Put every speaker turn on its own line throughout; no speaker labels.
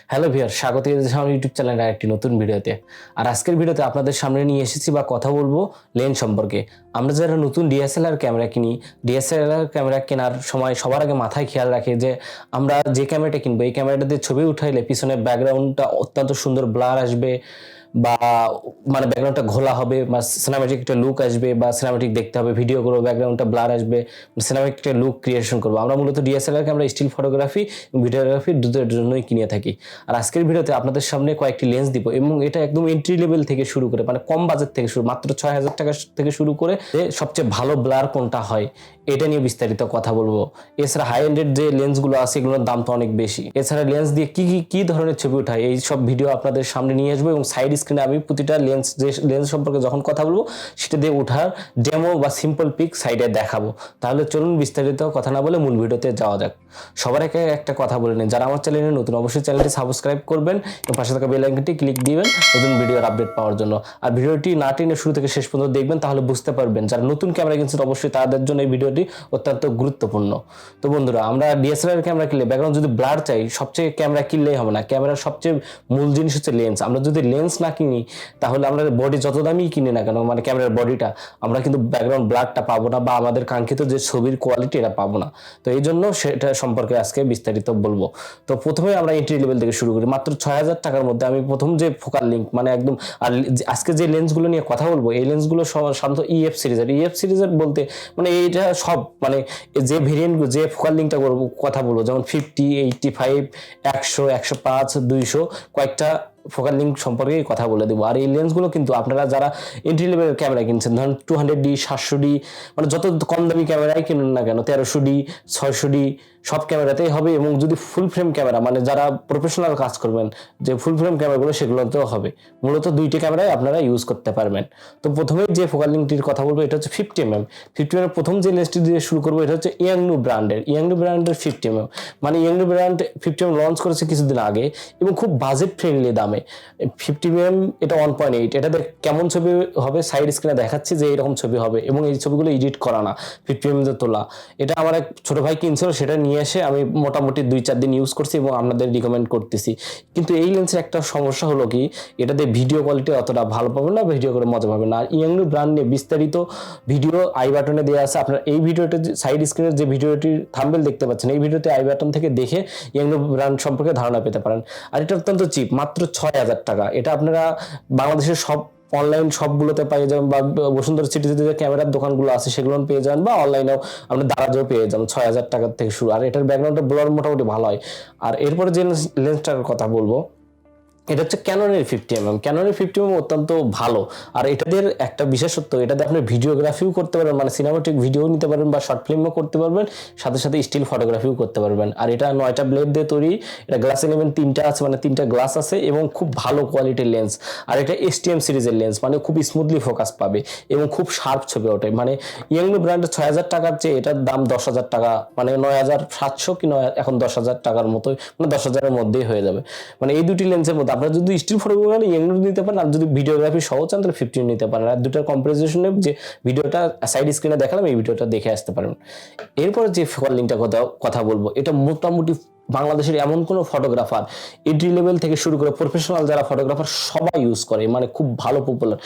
Hello viewer, স্বাগত জানাচ্ছি আমার ইউটিউব চ্যানেলের আরেকটি নতুন ভিডিওতে। আর আজকের ভিডিওতে আপনাদের সামনে নিয়ে এসেছি বা কথা বলবো লেন্স সম্পর্কে। আমরা যারা নতুন ডিএসএলআর ক্যামেরা কিনি, ডিএসএলআর ক্যামেরা কেনার সময় সবার আগে মাথায় খেয়াল রাখে যে আমরা যে ক্যামেরাটা কিনবো এই ক্যামেরাটাতে ছবি উঠাইলে পিছনের ব্যাকগ্রাউন্ডটা অত্যন্ত সুন্দর ব্লার আসবে বা মানে ব্যাকগ্রাউন্ডটা ঘোলা হবে বা সিনেম্যাটিক একটা লুক আসবে বা সিনেম্যাটিক দেখতে হবে, ভিডিও করবো ব্যাকগ্রাউন্ডটা ব্লার আসবে, সিনেম্যাটিক একটা লুক ক্রিয়েশন করবো। আমরা মূলত ডিএসএলআর ক্যামেরা স্টিল ফটোগ্রাফি এবং ভিডিওগ্রাফি দুটোর জন্যই কিনে থাকি। আর আজকের ভিডিওতে আপনাদের সামনে কয়েকটি লেন্স দিব এবং এটা একদম এন্ট্রি লেভেল থেকে শুরু করে মানে কম বাজেট থেকে শুরু, মাত্র 6,000 টাকা থেকে শুরু করে সবচেয়ে ভালো ব্লার কোনটা হয় এটা নিয়ে বিস্তারিত কথা বলবো। এছাড়া হাই এন্ডেড যে লেন্সগুলো আছে এগুলোর দাম তো অনেক বেশি। এছাড়া লেন্স দিয়ে কি ধরনের ছবি ওঠায় এই সব ভিডিও আপনাদের সামনে নিয়ে আসবো এবং সাইড স্ক্রিনে আমি প্রতিটা লেন্স সম্পর্কে যখন কথা বলবো সেটা দিয়ে ওঠার ডেমো বা সিম্পল পিক সাইডে দেখাবো। তাহলে চলুন বিস্তারিত কথা না বলে মূল ভিডিওতে যাওয়া যাক। সবার আগে একটা কথা বলে নিন, যারা আমার চ্যানেলে নতুন অবশ্যই চ্যানেলটি সাবস্ক্রাইব করবেন এবং পাশে থাকা বেল আইকনটি ক্লিক দিবেন নতুন ভিডিওর আপডেট পাওয়ার জন্য। আর ভিডিওটি না টেনে শুরু থেকে শেষ পর্যন্ত দেখবেন, তাহলে বুঝতে পারবেন যারা নতুন ক্যামেরা কিনছেন অবশ্যই তাদের জন্য এই ভিডিওটি অত্যন্ত গুরুত্বপূর্ণ। তো বন্ধুরা, আমরা ডিএসএলআর ক্যামেরা কিনলে ব্যাকগ্রাউন্ড যদি ব্লার চাই সবচেয়ে ক্যামেরা কিনলেই হবে না। ক্যামেরার সবচেয়ে মূল জিনিস হচ্ছে লেন্স। আমরা যদি লেন্স না কিনি তাহলে আমরা বডি যত দামি কিনি না কেন, মানে ক্যামেরার বডিটা, আমরা কিন্তু ব্যাকগ্রাউন্ড ব্লারটা পাবো না বা আমাদের কাঙ্ক্ষিত যে ছবির কোয়ালিটি এটা পাবো না। তো এই জন্য সেটা সম্পর্কে আজকে বিস্তারিত বলবো। তো প্রথমে আমরা এন্ট্রি লেভেল থেকে শুরু করি। মাত্র 6,000 টাকার মধ্যে আমি প্রথম যে ফোকাল লিঙ্ক মানে একদম, আর আজকে যে লেন্সগুলো নিয়ে কথা বলবো এই লেন্সগুলো সাধারণত ইএফ সিরিজের বলতে মানে এইটা সব মানে যে ভেরিয়েন্ট যে ফোকাল লিঙ্কটা কথা বলবো যেমন 50, 85, 100, 105, 200 কয়েকটা ফোকাল লিঙ্ক সম্পর্কে কথা বলে দেবো। আর এই লেন্সগুলো কিন্তু আপনারা যারা এন্ট্রি লেভেলের ক্যামেরা কিনছেন, ধরুন 200D, 700D, মানে যত কম দামি ক্যামেরাই কিনুন না কেন, 1300D, 600D সব ক্যামেরাতেই হবে। এবং যদি ফুল ফ্রেম ক্যামেরা মানে যারা প্রফেশনাল কাজ করবেন যে ফুল ফ্রেম ক্যামেরাগুলো সেগুলোতেও হবে। মূলত দুইটি ক্যামেরাই আপনারা ইউজ করতে পারবেন। তো প্রথমে যে ফোকাল লিঙ্কটির কথা বলবো এটা হচ্ছে 50mm। 50mm প্রথম যে লেন্সটি দিয়ে শুরু করবো এটা হচ্ছে ইয়াংনু ব্র্যান্ডের 50mm। মানে ইয়াংনু ব্র্যান্ড 50mm লঞ্চ করেছে কিছুদিন আগে এবং খুব বাজেট ফ্রেন্ডলি দামে। 50mm এটা 1.8, এটাতে কেমন ছবি হবে সাইড স্ক্রিনে দেখাচ্ছি যে এরকম ছবি হবে এবং এই ছবিগুলো এডিট করা না, 50mm তে তোলা। এটা আমার এক ছোট ভাই কিনছিল, সেটা নিয়ে এসে আমি মোটামুটি 2-4 দিন ইউজ করছি এবং আপনাদের রিকমেন্ড করতেছি। কিন্তু এই লেন্সের একটা সমস্যা হলো কি, এটাতে ভিডিও কোয়ালিটি অতটা ভালো পাবেন না, ভিডিও করে মজা পাবেন না। আর ইয়াংনু ব্র্যান্ড নিয়ে বিস্তারিত ভিডিও আই বাটনে দেওয়া আছে। আপনার এই ভিডিওটা সাইড স্ক্রিনের যে ভিডিওটির থাম্বনেল দেখতে পাচ্ছেন এই ভিডিওতে আই বাটন থেকে দেখে ইয়াংনু ব্র্যান্ড সম্পর্কে ধারণা পেতে পারেন। আর এটা অত্যন্ত চিপ, মাত্র 6,000 টাকা। এটা আপনারা বাংলাদেশের সব অনলাইন সবগুলোতে পেয়ে যাবেন বা বসুন্ধরা সিটিতে যে ক্যামেরার দোকানগুলো আছে সেগুলো পেয়ে যাবেন বা অনলাইনেও আপনি দারাজও পেয়ে যাবেন 6,000 টাকার থেকে শুরু। আর এটার ব্যাকগ্রাউন্ডটা ব্লার মোটামুটি ভালো হয়। আর এরপরে যে লেন্সটার কথা বলবো এটা হচ্ছে ক্যাননের 50mm। ক্যাননের 50mm অত্যন্ত ভালো। আর এটাদের একটা বিশেষত্ব, এটাতে আপনি ভিডিওগ্রাফিও করতে পারবেন, মানে সিনেমাটিক ভিডিও নিতে পারবেন বা শর্ট ফিল্মও করতে পারবেন, সাথে সাথে স্টিল ফটোগ্রাফিও করতে পারবেন। আর এটা 9টা ব্লেড দিয়ে তৈরি, এটা গ্লাস এলিমেন্ট 3টা আছে, মানে 3টা গ্লাস আছে এবং খুব ভালো কোয়ালিটির লেন্স। আর এটা STM সিরিজের লেন্স, মানে খুব স্মুথলি ফোকাস পাবে এবং খুব শার্প ছবি ওঠে। মানে ইয়াংনু ব্র্যান্ডের 6,000 টাকার চেয়ে এটার দাম 10,000 টাকা, মানে 9,700 কি 9 এখন 10,000 টাকার মতো, মানে 10,000-এর মধ্যেই হয়ে যাবে। মানে এই দুটি লেন্সের মধ্যে আপনারা যদি স্টিল ফটোগ্রাফি ইয়াংনু নিতে পারেন, আর যদি ভিডিওগ্রাফি সহ চান তাহলে 50 নিতে পারেন। আর দুটার কম্পারিজনে যে ভিডিওটা সাইড স্ক্রিনে দেখালাম এই ভিডিওটা দেখে আসতে পারেন। এরপরে যে ফোকাল লিঙ্কটা কথা বলবো এটা মোটামুটি বাংলাদেশের এমন কোনো ফটোগ্রাফার এন্ট্রি লেভেল থেকে শুরু করে প্রফেশনাল যারা ফটোগ্রাফার সবাই ইউজ করে, মানে খুব ভালো পপুলার।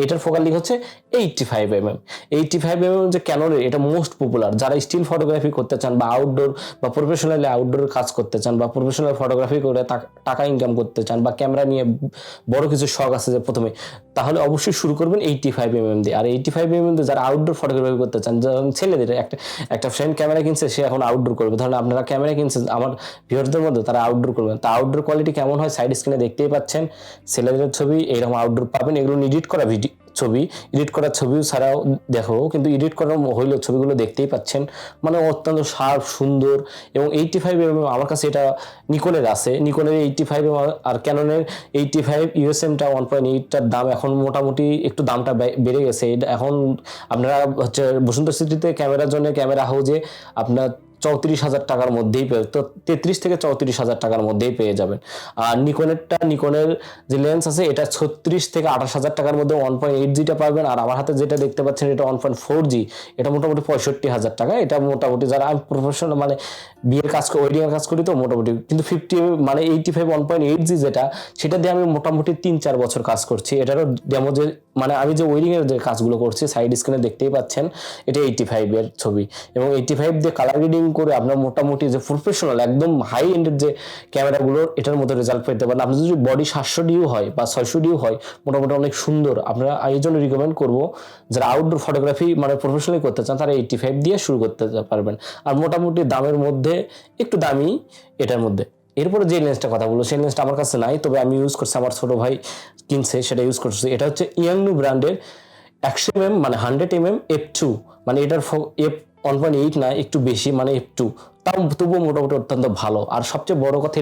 এটার ফোকাল লিঙ্ক হচ্ছে 85mm। 85mm যে ক্যাননের এটা মোস্ট পপুলার। যারা স্টিল ফটোগ্রাফি করতে চান বা আউটডোর বা প্রফেশনালি আউটডোর কাজ করতে চান বা প্রফেশনাল ফটোগ্রাফি করে টাকা ইনকাম করতে চান বা ক্যামেরা নিয়ে বড় কিছু শখ আছে যে প্রথমে, তাহলে অবশ্যই শুরু করবেন 85mm দিয়ে। আর 85mm দিয়ে যারা আউটডোর ফটোগ্রাফি করতে চান, যেমন ছেলেদের একটা ফ্রেন্ড ক্যামেরা কিনছে সে এখন আউটডোর করবে, ধরেন আপনারা ক্যামেরা কিনছেন আমার ভিউয়ারদের মধ্যে তারা আউটডোর করবেন, তা আউটডোর কোয়ালিটি কেমন হয় সাইড স্ক্রিনে দেখতেই পাচ্ছেন। ছেলেদের ছবি এইরকম আউটডোর পাবেন, এগুলো এডিট করা ছবি, এডিট করা ছবিও ছাড়াও দেখো, কিন্তু এডিট করা হইলেও ছবিগুলো দেখতেই পাচ্ছেন, মানে অত্যন্ত শার্প সুন্দর। এবং 85mm আমার কাছে এটা নিকনের আছে, নিকনের 85mm আর ক্যাননের 85 USMটা 1.8টার দাম এখন মোটামুটি একটু দামটা বেড়ে গেছে। এটা এখন আপনারা হচ্ছে বসুন্ধরা সিটিতে ক্যামেরার জন্য ক্যামেরা হাউজে আপনার 34,000 টাকার মধ্যেই পেয়ে, তো 33 থেকে 34,000 টাকার মধ্যেই পেয়ে যাবেন। আর নিকনের যে লেন্স আছে এটা 36 থেকে 28,000 টাকার মধ্যে 1.8Gটা পাবেন। আর আমার হাতে যেটা দেখতে পাচ্ছেন এটা 1.4G, এটা মোটামুটি 65,000 টাকা। এটা মোটামুটি যারা আমি প্রফেশনাল মানে বিয়ের কাজ করি, ওয়েডিং এর কাজ করি, তো মোটামুটি কিন্তু 50 মানে 85 1.8G যেটা, সেটা দিয়ে আমি মোটামুটি 3-4 বছর কাজ করছি। এটারও ডেমো যে মানে আমি যে ওয়েডিং এর যে কাজগুলো করছি সাইড স্ক্রিনে দেখতেই পাচ্ছেন, এটা 85 এর ছবি, এবং 85 দিয়ে কালার গ্রেডিং করে আপনার মোটামুটি যে প্রফেশনাল একদম হাই এন্ডের যে ক্যামেরাগুলো এটার মধ্যে রেজাল্ট পেতে পারেন। আপনার যদি বডি 700 ডিউ হয় বা 600 ডিউ হয়, মোটামুটি অনেক সুন্দর। আপনারা এই জন্য রিকমেন্ড করবো যারা আউটডোর ফটোগ্রাফি মানে প্রফেশনালি করতে চান তারা 85 দিয়ে শুরু করতে পারবেন। আর মোটামুটি দামের মধ্যে একটু দামি এটার মধ্যে। এরপরে যে লেন্সটা কথা বলবো সেই লেন্সটা আমার কাছে নাই, তবে আমি ইউজ করছি, আমার ছোট ভাই কিনছে সেটা ইউজ করছি। এটা হচ্ছে ইয়াংনু ব্র্যান্ডের 100mm মানে 100mm f2, মানে এটার f1.8 না, একটু বেশি মানে f2, তাও তবুও মোটামুটি অত্যন্ত ভালো। আর সবচেয়ে বড় কথা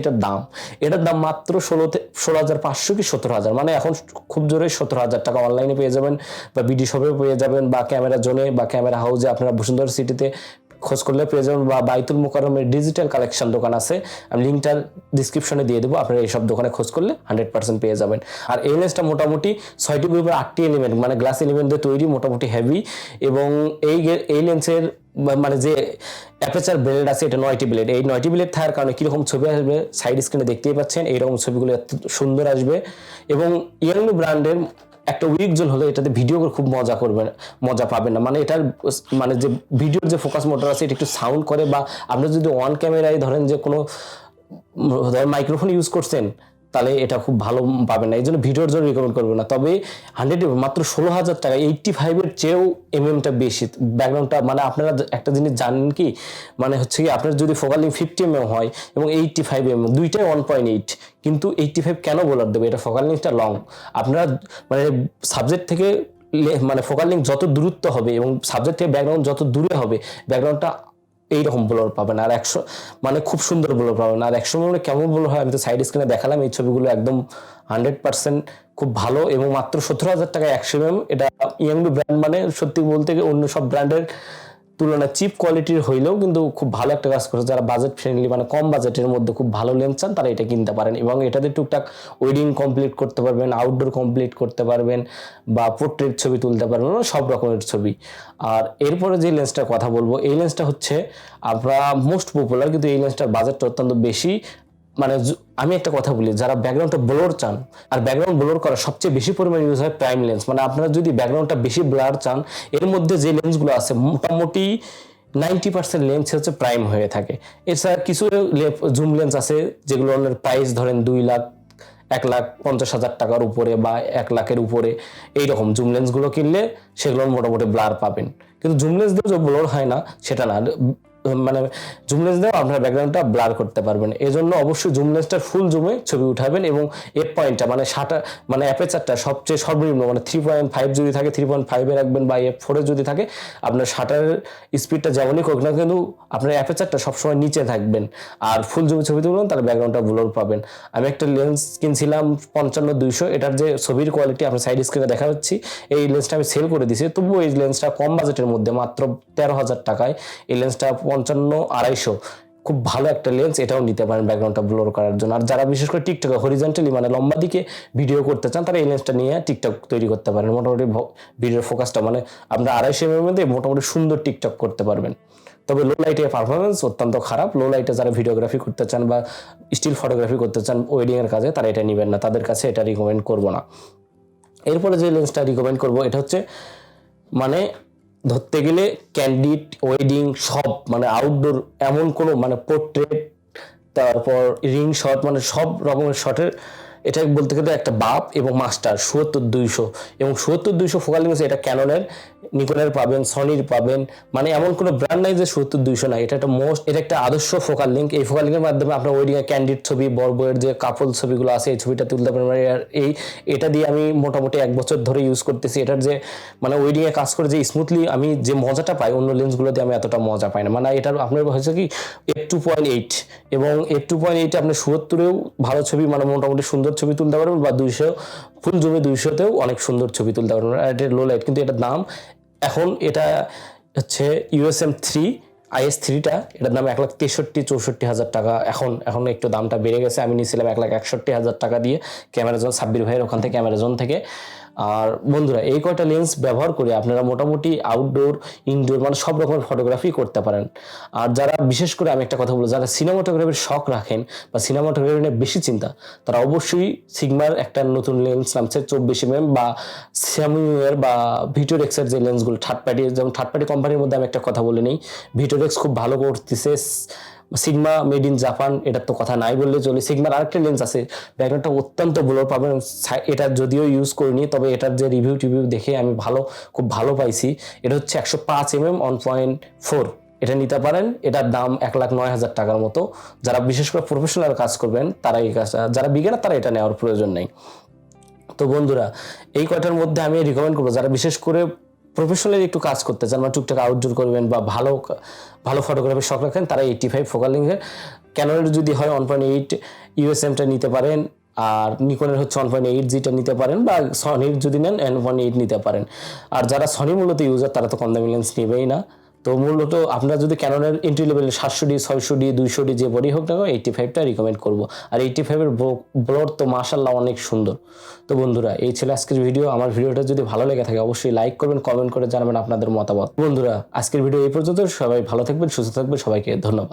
এটার দাম মাত্র 16,500 কি 17,000, মানে এখন খুব জোরে 17,000 টাকা অনলাইনে পেয়ে যাবেন, বা বিডি শপে পেয়ে যাবেন, বা ক্যামেরা জোনে বা ক্যামেরা হাউসে আপনারা বসুন্ধরা সিটিতে খোঁজ করলে পেয়ে যাবেন, বা বাইতুল মোকাররমের ডিজিটাল কালেকশন দোকান আছে, আমি লিঙ্কটা ডিসক্রিপশনে দিয়ে দেবো, আপনারা এইসব দোকানে খোঁজ করলে 100% পেয়ে যাবেন। আর এই লেন্সটা মোটামুটি 6টি গ্রুপের 8টি এলিমেন্ট মানে গ্লাস এলিমেন্ট দিয়ে তৈরি, মোটামুটি হেভি। এবং এই লেন্সের মানে যে অ্যাপারচার ব্লেড আছে এটা 9টি ব্লেড। এই 9টি ব্লেড থাকার কারণে কীরকম ছবি আসবে সাইড স্ক্রিনে দেখতেই পাচ্ছেন, এইরকম ছবিগুলো এত সুন্দর আসবে। এবং ইয়াংনু ব্র্যান্ডের একটা উইক জোন হলে এটাতে ভিডিও করে খুব মজা পাবেন না, মানে এটার মানে যে ভিডিওর যে ফোকাস মোটর আছে এটা একটু সাউন্ড করে, বা আপনি যদি ওয়ান ক্যামেরায় ধরেন যে কোনো মাইক্রোফোন ইউজ করছেন তাহলে এটা খুব ভালো পাবেন না, এই জন্য ভিডিওর জন্য রিকমেন্ড করবো না। তবে 100 মাত্র 16,000 টাকা, 85-এর চেয়েও এমএমটা বেশি ব্যাকগ্রাউন্ডটা, মানে আপনারা একটা জিনিস জানেন কি, মানে হচ্ছে কি আপনার যদি ফোকাল লেন্থ 50mm হয় এবং 85mm দুইটাই 1.8, কিন্তু 85 কেন বলার দেবে, এটা ফোকাল লেন্থটা লং। আপনারা মানে সাবজেক্ট থেকে মানে ফোকাল লেন্থ যত দূরত্ব হবে এবং সাবজেক্ট থেকে ব্যাকগ্রাউন্ড যত দূরে হবে, ব্যাকগ্রাউন্ডটা এইরকম ব্লর পাবেন। আর 100 মানে খুব সুন্দর ব্লর পাবেন। আর 100 মানে কেমন ব্লর হয় আমি তো সাইড স্ক্রিনে দেখালাম, এই ছবিগুলো একদম 100% খুব ভালো। এবং মাত্র 17,000 টাকায় 100mm, এটা ইয়াংনু ব্র্যান্ড মানে সত্যি বলতে গিয়ে অন্য সব ব্র্যান্ডের তুলনায় চিপ কোয়ালিটির হইলেও কিন্তু খুব ভালো একটা কাজ করছে। যারা বাজেট ফ্রেন্ডলি মানে কম বাজেটের মধ্যে খুব ভালো লেন্স চান তারা এটা কিনতে পারেন, এবং এটাতে টুকটাক ওয়েডিং কমপ্লিট করতে পারবেন, আউটডোর কমপ্লিট করতে পারবেন, বা পোর্ট্রেট ছবি তুলতে পারবেন, সব রকমের ছবি। আর এরপরে যে লেন্সটার কথা বলবো এই লেন্সটা হচ্ছে আমরা মোস্ট পপুলার, কিন্তু এই লেন্সটার বাজেটটা অত্যন্ত বেশি। মানে আমি একটা কথা বলি, যারা ব্যাকগ্রাউন্ডটা ব্লর চান, আর ব্যাকগ্রাউন্ড ব্লর করা সবচেয়ে বেশি পরিমাণে ইউজ হয় প্রাইম লেন্স, মানে আপনারা যদি ব্যাকগ্রাউন্ডটা বেশি ব্লার চান, এর মধ্যে যে লেন্সগুলো আছে মোটামুটি 90% লেন্স হচ্ছে প্রাইম হয়ে থাকে। এছাড়া কিছু জুম লেন্স আছে যেগুলো প্রাইস ধরেন 2 লাখ 1,50,000 টাকার উপরে বা 1 লাখের উপরে, এইরকম জুম লেন্সগুলো কিনলে সেগুলো মোটামুটি ব্লার পাবেন। কিন্তু জুম লেন্স দিয়ে যে ব্লর হয় না সেটা না, মানে জুম লেন্স দিয়েও আপনার ব্যাকগ্রাউন্ডটা ব্লার করতে পারবেন। এই জন্য অবশ্যই জুম লেন্সটার ফুল জুমে ছবি উঠাবেন, এবং এফ পয়েন্টটা মানে মানে অ্যাপারচারটা সবচেয়ে সর্বনিম্ন মানে 3.5 যদি থাকে 3.5 রাখবেন, বা f4 যদি থাকে আপনার শাটারের স্পিডটা যেমনই হোক না কিন্তু আপনার অ্যাপারচারটা সবসময় নিচে থাকবেন। আর ফুল জুমে ছবি তুলবেন তাহলে ব্যাকগ্রাউন্ডটা ব্লর পাবেন। আমি একটা লেন্স কিনছিলাম 55-200, এটার যে ছবির কোয়ালিটি আপনার সাইড স্ক্রিনে দেখা যাচ্ছে, এই লেন্সটা আমি সেল করে দিয়েছি। তবুও এই লেন্সটা কম বাজেটের মধ্যে মাত্র 13,000 টাকায় এই লেন্সটা 55-250 খুব ভালো একটা লেন্স, এটাও নিতে পারেন ব্যাকগ্রাউন্ডটা ব্লর করার জন্য। আর যারা বিশেষ করে টিকটকে হরিজন্টালি মানে লম্বা দিকে ভিডিও করতে চান তারা এই লেন্সটা নিয়ে টিকটক তৈরি করতে পারেন। মোটামুটি ভিডিওর ফোকাসটা মানে আপনার 250mm মধ্যে মোটামুটি সুন্দর টিকটক করতে পারবেন। তবে লো লাইটে পারফরমেন্স অত্যন্ত খারাপ। লো লাইটে যারা ভিডিওগ্রাফি করতে চান বা স্টিল ফটোগ্রাফি করতে চান ওয়েডিং এর কাজে, তারা এটা নেবেন না, তাদের কাছে এটা রিকমেন্ড করব না। এরপরে যে লেন্সটা রিকমেন্ড করব এটা হচ্ছে মানে ধরতে গেলে ক্যান্ডিড ওয়েডিং সব মানে আউটডোর এমন কোনো মানে পোর্ট্রেট, তারপর রিং শট, মানে সব রকমের শটের এটা বলতে গেলে একটা বাপ এবং মাস্টার 77-200, এবং 77-200 ফোকাল লেন্স এটা ক্যাননের, নিকনের পাবেন, সনির পাবেন, মানে এমন কোনো ব্র্যান্ড নাই যে 77-200 নাই। এটা একটা আদর্শ ফোকাল লিঙ্ক। এই ফোকাল লিঙ্কের মাধ্যমে আপনার ওয়েডিং এর ক্যান্ডিড ছবি, বয়ের যে কাপল ছবিগুলো আছে এই ছবিটা তুলতে পারেন। এটা দিয়ে আমি মোটামুটি 1 বছর ধরে ইউজ করতেছি। এটার যে মানে ওয়েডিং এ কাজ করে যে স্মুথলি আমি যে মজাটা পাই অন্য লেন্সগুলো দিয়ে আমি এতটা মজা পাই না। মানে এটার আপনার হয়েছে কি f2.8, এবং f2.8 আপনি 77-এও ভালো ছবি মানে মোটামুটি সুন্দর ছবি তুলতে পারবেন, বা 200 ফুল জুমে 200-তেও অনেক সুন্দর ছবি তুলতে পারবেন। এটা লো লাইট, কিন্তু এটার দাম এখন এটা হচ্ছে USM 3 IS3টা, এটার দাম 1,63,64,000 টাকা। এখন একটু দামটা বেড়ে গেছে। আমি নিয়েছিলাম 1,61,000 টাকা দিয়ে ক্যামেরাজন, সাব্বির ভাইয়ের ওখান থেকে, ক্যামেরাজন থেকে। আর বন্ধুরা, এই কয়টা লেন্স ব্যবহার করে আপনারা মোটামুটি আউটডোর, ইনডোর মানে সব রকমের ফটোগ্রাফি করতে পারেন। আর যারা বিশেষ করে আমি একটা কথা বলবো, যারা সিনেমাটোগ্রাফির শখ রাখেন বা সিনেমাটোগ্রাফি নিয়ে বেশি চিন্তা, তারা অবশ্যই সিগমার একটা নতুন লেন্স নামছে 24mm বা স্যামসংয়ের বা ভিটোরেক্সের যে লেন্সগুলো থার্ড পার্টি, যেমন থার্ড পার্টি কোম্পানির মধ্যে আমি একটা কথা বলে নিই, ভিটোরেক্স খুব ভালো করতেছে, সিগমা মেড ইন জাপান, এটার তো কথা নাই বললে চলে। সিগমার আরেকটা লেন্স আছে, ব্যাকগ্রাউন্ডটা অত্যন্ত ব্লার পাবেন, এটা যদিও ইউজ করিনি, তবে এটার যে রিভিউ দেখে আমি খুব ভালো পাইছি। এটা হচ্ছে 105mm 1.4, এটা নিতে পারেন। এটার দাম 1,09,000 টাকার মতো। যারা বিশেষ করে প্রফেশনাল কাজ করবেন তারা এই কাজটা, যারা বিগিনার তারা এটা নেওয়ার প্রয়োজন নেই। তো বন্ধুরা, এই কয়টার মধ্যে আমি রিকমেন্ড করবো যারা বিশেষ করে প্রফেশনালি একটু কাজ করতে চান বা টুকটাক আউটডোর করবেন বা ভালো ফটোগ্রাফির শখ রাখেন, তারা 85 ফোকাল লেন্সের, ক্যাননের যদি হয় 1.8 USMটা নিতে পারেন, আর নিকনের হচ্ছে 1.8Gটা নিতে পারেন, বা সনির যদি নেন 1.8 নিতে পারেন। আর যারা সনি মূলত ইউজার তারা তো কম দামি লেন্স নেবেই না। তো মূলত আপনারা যদি ক্যাননের এন্ট্রি লেভেলের 700D 600D 200D যে বডি হোক না, 85টা রিকমেন্ড করবো। আর 85-এর ব্লর তো মাশাআল্লাহ অনেক সুন্দর। তো বন্ধুরা, এই ছিল আজকের ভিডিও। আমার ভিডিওটা যদি ভালো লেগে থাকে অবশ্যই লাইক করবেন, কমেন্ট করে জানাবেন আপনাদের মতামত। বন্ধুরা, আজকের ভিডিও এই পর্যন্ত। সবাই ভালো থাকবেন, সুস্থ থাকবেন, সবাইকে ধন্যবাদ।